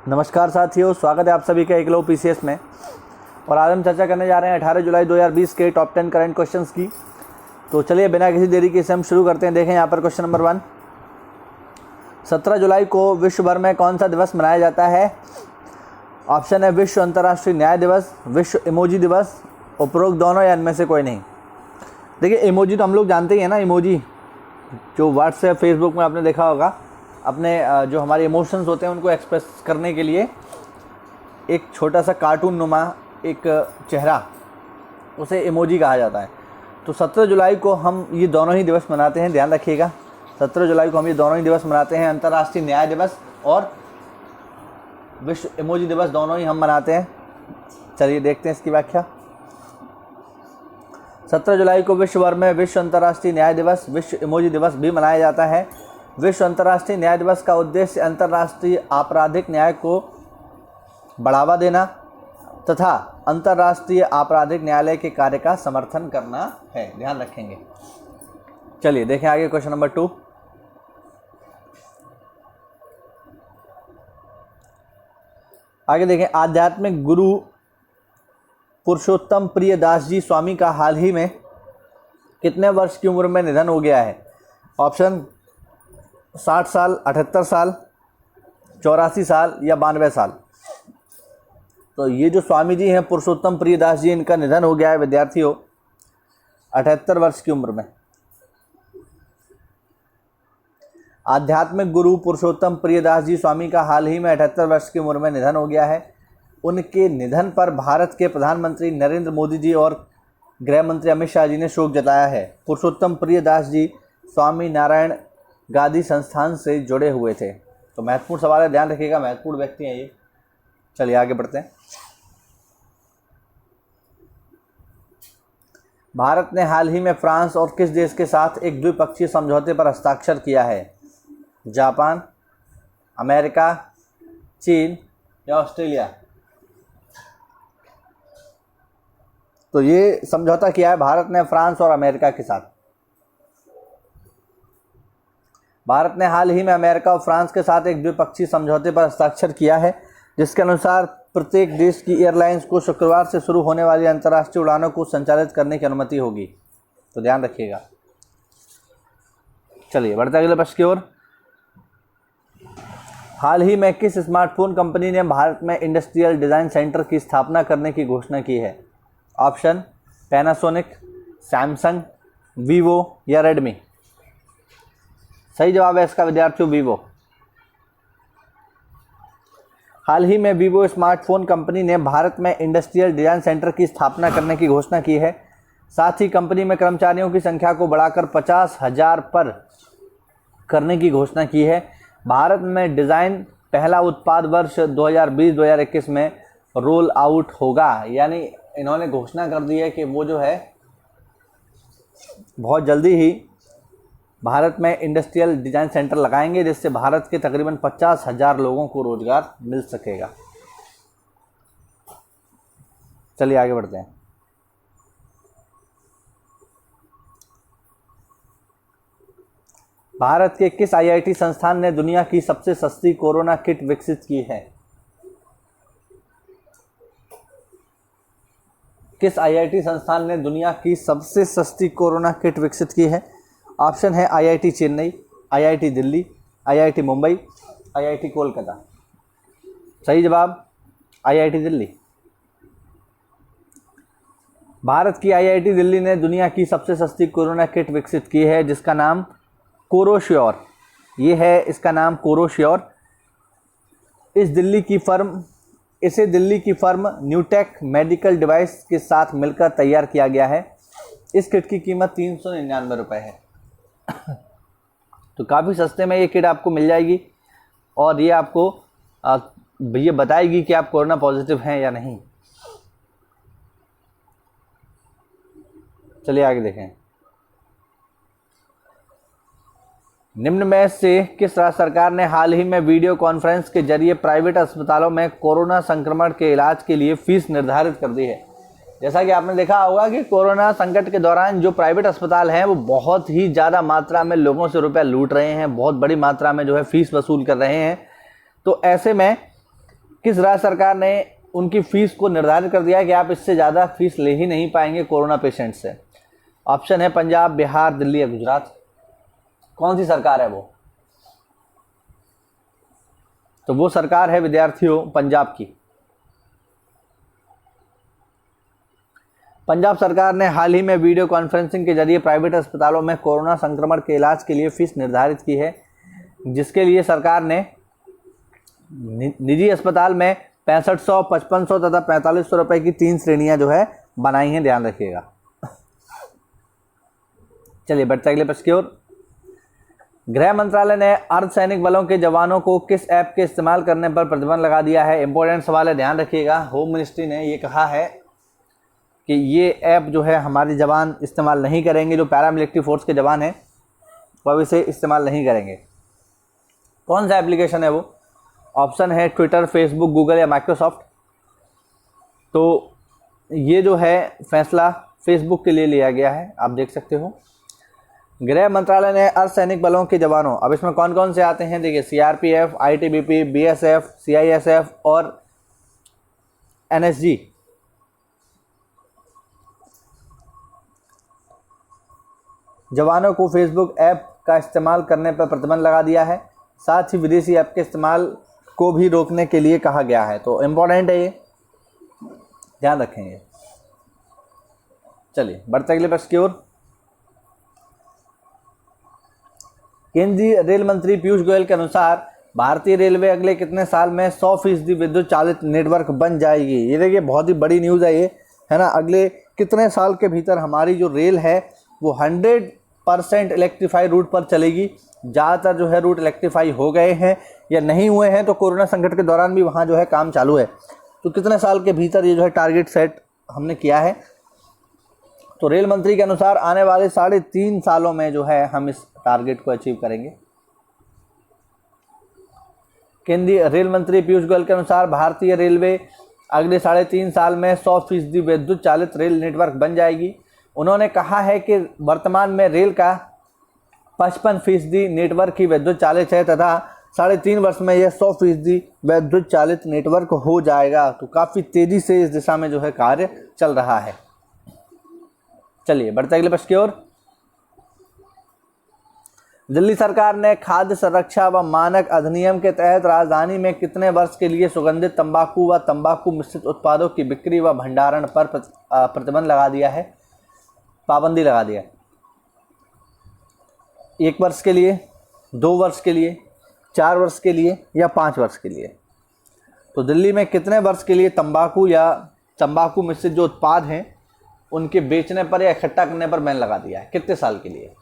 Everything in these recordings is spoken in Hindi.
नमस्कार साथियों, स्वागत है आप सभी का एकलव्य पीसीएस में। और आज हम चर्चा करने जा रहे हैं 18 जुलाई 2020 के टॉप 10 करंट क्वेश्चंस की। तो चलिए बिना किसी देरी के इसे हम शुरू करते हैं। देखें यहाँ पर क्वेश्चन नंबर 1, 17 जुलाई को विश्व भर में कौन सा दिवस मनाया जाता है? ऑप्शन है विश्व अंतर्राष्ट्रीय न्याय दिवस, विश्व इमोजी दिवस, उपरोक्त दोनों या इनमें से कोई नहीं। देखिए इमोजी तो हम लोग जानते ही हैं ना, इमोजी जो व्हाट्सएप फेसबुक में आपने देखा होगा, अपने जो हमारे इमोशंस होते हैं उनको एक्सप्रेस करने के लिए एक छोटा सा कार्टून नुमा एक चेहरा, उसे इमोजी कहा जाता है। तो 17 जुलाई को हम ये दोनों ही दिवस मनाते हैं, ध्यान रखिएगा। 17 जुलाई को हम ये दोनों ही दिवस मनाते हैं, अंतर्राष्ट्रीय न्याय दिवस और विश्व इमोजी दिवस दोनों ही हम मनाते हैं। चलिए देखते हैं इसकी व्याख्या। 17 जुलाई को विश्व भर में विश्व अंतर्राष्ट्रीय न्याय दिवस, विश्व इमोजी दिवस भी मनाया जाता है। विश्व अंतर्राष्ट्रीय न्याय दिवस का उद्देश्य अंतर्राष्ट्रीय आपराधिक न्याय को बढ़ावा देना तथा अंतर्राष्ट्रीय आपराधिक न्यायालय के कार्य का समर्थन करना है, ध्यान रखेंगे। चलिए देखें आगे क्वेश्चन नंबर 2। आगे देखें, आध्यात्मिक गुरु पुरुषोत्तम प्रियदास जी स्वामी का हाल ही में कितने वर्ष की उम्र में निधन हो गया है? ऑप्शन 60 साल, 78 साल, 84 साल या 92 साल। तो ये जो स्वामी जी हैं पुरुषोत्तम प्रियदास जी, इनका निधन हो गया है विद्यार्थियों 78 वर्ष की उम्र में। आध्यात्मिक गुरु पुरुषोत्तम प्रियदास जी स्वामी का हाल ही में 78 वर्ष की उम्र में निधन हो गया है। उनके निधन पर भारत के प्रधानमंत्री नरेंद्र मोदी जी और गृह मंत्री अमित शाह जी ने शोक जताया है। पुरुषोत्तम प्रियदास जी स्वामी नारायण गादी संस्थान से जुड़े हुए थे। तो महत्वपूर्ण सवाल है, ध्यान रखिएगा, महत्वपूर्ण व्यक्ति हैं ये। चलिए आगे बढ़ते हैं। भारत ने हाल ही में फ्रांस और किस देश के साथ एक द्विपक्षीय समझौते पर हस्ताक्षर किया है? जापान, अमेरिका, चीन या ऑस्ट्रेलिया? तो ये समझौता किया है भारत ने फ्रांस और अमेरिका के साथ। भारत ने हाल ही में अमेरिका और फ्रांस के साथ एक द्विपक्षीय समझौते पर हस्ताक्षर किया है, जिसके अनुसार प्रत्येक देश की एयरलाइंस को शुक्रवार से शुरू होने वाली अंतर्राष्ट्रीय उड़ानों को संचालित करने की अनुमति होगी। तो ध्यान रखिएगा। चलिए बढ़ते अगले प्रश्न की ओर। हाल ही में किस स्मार्टफोन कंपनी ने भारत में इंडस्ट्रियल डिज़ाइन सेंटर की स्थापना करने की घोषणा की है? ऑप्शन पैनासोनिक, सैमसंग, वीवो या रेडमी? सही जवाब है इसका विद्यार्थियों वीवो। हाल ही में वीवो स्मार्टफोन कंपनी ने भारत में इंडस्ट्रियल डिज़ाइन सेंटर की स्थापना करने की घोषणा की है। साथ ही कंपनी में कर्मचारियों की संख्या को बढ़ाकर 50,000 पर करने की घोषणा की है। भारत में डिज़ाइन पहला उत्पाद वर्ष 2020-2021 में रोल आउट होगा। यानी इन्होंने घोषणा कर दी है कि वो जो है बहुत जल्दी ही भारत में इंडस्ट्रियल डिज़ाइन सेंटर लगाएंगे, जिससे भारत के तकरीबन 50,000 लोगों को रोजगार मिल सकेगा। चलिए आगे बढ़ते हैं। भारत के किस आईआईटी संस्थान ने दुनिया की सबसे सस्ती कोरोना किट विकसित की है? किस आईआईटी संस्थान ने दुनिया की सबसे सस्ती कोरोना किट विकसित की है? ऑप्शन है IIT Chennai, IIT Delhi, IIT Mumbai, IIT Kolkata. सही जवाब आईआईटी दिल्ली। भारत की आईआईटी दिल्ली ने दुनिया की सबसे सस्ती कोरोना किट विकसित की है, जिसका नाम कोरोश्योर, ये है इसका नाम कोरोश्योर। इसे दिल्ली की फर्म न्यूटेक मेडिकल डिवाइस के साथ मिलकर तैयार किया गया है। इस किट की कीमत 399 रुपये है। तो काफ़ी सस्ते में ये किट आपको मिल जाएगी और ये आपको ये बताएगी कि आप कोरोना पॉजिटिव हैं या नहीं। चलिए आगे देखें। निम्न में से किस राज्य सरकार ने हाल ही में वीडियो कॉन्फ्रेंस के जरिए प्राइवेट अस्पतालों में कोरोना संक्रमण के इलाज के लिए फीस निर्धारित कर दी है? जैसा कि आपने देखा होगा कि कोरोना संकट के दौरान जो प्राइवेट अस्पताल हैं वो बहुत ही ज़्यादा मात्रा में लोगों से रुपया लूट रहे हैं, बहुत बड़ी मात्रा में जो है फीस वसूल कर रहे हैं। तो ऐसे में किस राज्य सरकार ने उनकी फीस को निर्धारित कर दिया है कि आप इससे ज़्यादा फीस ले ही नहीं पाएंगे कोरोना पेशेंट से? ऑप्शन है पंजाब, बिहार, दिल्ली या गुजरात। कौन सी सरकार है वो? तो वो सरकार है विद्यार्थियों पंजाब की। पंजाब सरकार ने हाल ही में वीडियो कॉन्फ्रेंसिंग के जरिए प्राइवेट अस्पतालों में कोरोना संक्रमण के इलाज के लिए फीस निर्धारित की है, जिसके लिए सरकार ने निजी अस्पताल में 6500, 5500 तथा 4500 रुपए की 3 श्रेणियां जो है बनाई हैं, ध्यान रखिएगा। चलिए बढ़ते अगले प्रश्न की ओर। गृह मंत्रालय ने अर्धसैनिक बलों के जवानों को किस ऐप के इस्तेमाल करने पर प्रतिबंध लगा दिया है? इंपॉर्टेंट सवाल है, ध्यान रखिएगा। होम मिनिस्ट्री ने ये कहा है कि ये ऐप जो है हमारे जवान इस्तेमाल नहीं करेंगे, जो पैरामिलिट्री फोर्स के जवान हैं वो इसे इस्तेमाल नहीं करेंगे। कौन सा एप्लीकेशन है वो? ऑप्शन है ट्विटर, फेसबुक, गूगल या माइक्रोसॉफ्ट। तो ये जो है फैसला फेसबुक के लिए लिया गया है, आप देख सकते हो। गृह मंत्रालय ने अर्धसैनिक बलों के जवानों, अब इसमें कौन कौन से आते हैं देखिए, सीआरपीएफ, आईटीबीपी, बीएसएफ, सीआईएसएफ और एनएसजी। जवानों को फेसबुक ऐप का इस्तेमाल करने पर प्रतिबंध लगा दिया है, साथ ही विदेशी ऐप के इस्तेमाल को भी रोकने के लिए कहा गया है। तो इम्पोर्टेंट है ये, ध्यान रखेंगे। चलिए बढ़ते अगले प्रश्न की ओर। केंद्रीय रेल मंत्री पीयूष गोयल के अनुसार भारतीय रेलवे अगले कितने साल में 100% विद्युत चालित नेटवर्क बन जाएगी? ये देखिए बहुत ही बड़ी न्यूज़ है ये, है ना। अगले कितने साल के भीतर हमारी जो रेल है वो 100% इलेक्ट्रीफाई रूट पर चलेगी। ज़्यादातर जो है रूट इलेक्ट्रीफाई हो गए हैं या नहीं हुए हैं, तो कोरोना संकट के दौरान भी वहाँ जो है काम चालू है। तो कितने साल के भीतर ये जो है टारगेट सेट हमने किया है? तो रेल मंत्री के अनुसार आने वाले 3.5 सालों में जो है हम इस टारगेट को अचीव करेंगे। केंद्रीय रेल मंत्री पीयूष गोयल के अनुसार भारतीय रेलवे अगले 3.5 साल में 100% विद्युत चालित रेल नेटवर्क बन जाएगी। उन्होंने कहा है कि वर्तमान में रेल का 55% नेटवर्क ही विद्युत चालित है तथा 3.5 वर्ष में यह 100% विद्युत चालित नेटवर्क हो जाएगा। तो काफ़ी तेज़ी से इस दिशा में जो है कार्य चल रहा है। चलिए बढ़ते अगले प्रश्न की ओर। दिल्ली सरकार ने खाद्य सुरक्षा व मानक अधिनियम के तहत राजधानी में कितने वर्ष के लिए सुगंधित तंबाकू व तंबाकू मिश्रित उत्पादों की बिक्री व भंडारण पर प्रतिबंध लगा दिया है, पाबंदी लगा दिया? 1 वर्ष के लिए, 2 वर्ष के लिए, 4 वर्ष के लिए या 5 वर्ष के लिए? तो दिल्ली में कितने वर्ष के लिए तंबाकू या तंबाकू मिश्रित जो उत्पाद हैं उनके बेचने पर या इकट्ठा करने पर बैन लगा दिया है? कितने साल के लिए?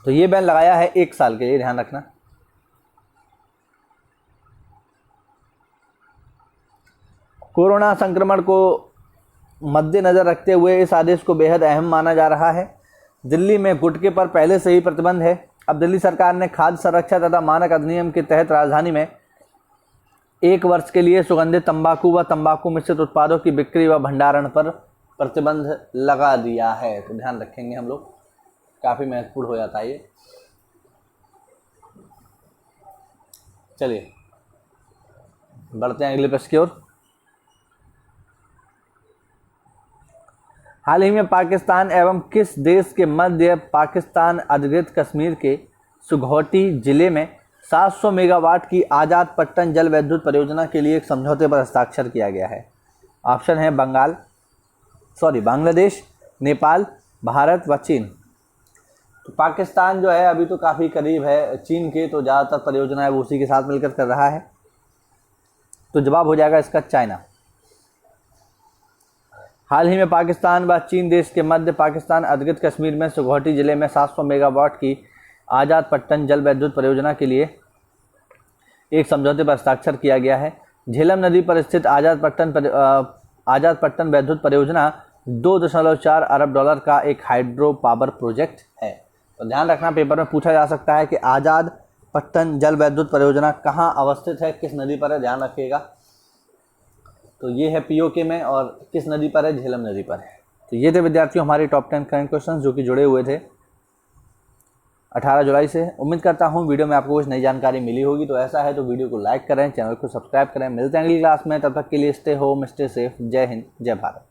तो ये बैन लगाया है 1 साल के लिए, ध्यान रखना। कोरोना संक्रमण को मद्देनजर रखते हुए इस आदेश को बेहद अहम माना जा रहा है। दिल्ली में गुटखे पर पहले से ही प्रतिबंध है। अब दिल्ली सरकार ने खाद्य सुरक्षा तथा मानक अधिनियम के तहत राजधानी में 1 वर्ष के लिए सुगंधित तंबाकू व तंबाकू मिश्रित उत्पादों की बिक्री व भंडारण पर प्रतिबंध लगा दिया है। तो ध्यान रखेंगे हम लोग, काफ़ी महत्वपूर्ण हो जाता है ये। चलिए बढ़ते हैं अगले प्रश्न की ओर। हाल ही में पाकिस्तान एवं किस देश के मध्य पाकिस्तान अधिकृत कश्मीर के सुगौटी जिले में 700 मेगावाट की आज़ाद पट्टन जल विद्युत परियोजना के लिए एक समझौते पर हस्ताक्षर किया गया है? ऑप्शन है बांग्लादेश, नेपाल, भारत व चीन। तो पाकिस्तान जो है अभी तो काफ़ी करीब है चीन के, तो ज़्यादातर परियोजना है वो उसी के साथ मिलकर कर रहा है। तो जवाब हो जाएगा इसका चाइना। हाल ही में पाकिस्तान व चीन देश के मध्य पाकिस्तान अधिकृत कश्मीर में सुगौटी जिले में 700 मेगावाट की आज़ाद पट्टन जल विद्युत परियोजना के लिए एक समझौते पर हस्ताक्षर किया गया है। झेलम नदी पर स्थित आज़ाद पट्टन विद्युत परियोजना $2.4 अरब का एक हाइड्रो पावर प्रोजेक्ट है। तो ध्यान रखना, पेपर में पूछा जा सकता है कि आज़ाद पट्टन जल विद्युत परियोजना कहाँ अवस्थित है, किस नदी पर है, ध्यान रखिएगा। तो ये है पीओके में, और किस नदी पर है? झेलम नदी पर है। तो ये थे विद्यार्थियों हमारे टॉप 10 करंट क्वेश्चन जो कि जुड़े हुए थे 18 जुलाई से। उम्मीद करता हूँ वीडियो में आपको कुछ नई जानकारी मिली होगी। तो ऐसा है तो वीडियो को लाइक करें, चैनल को सब्सक्राइब करें। मिलते हैं अगली क्लास में, तब तक के लिए स्टे होम, स्टे सेफ। जय हिंद, जय भारत।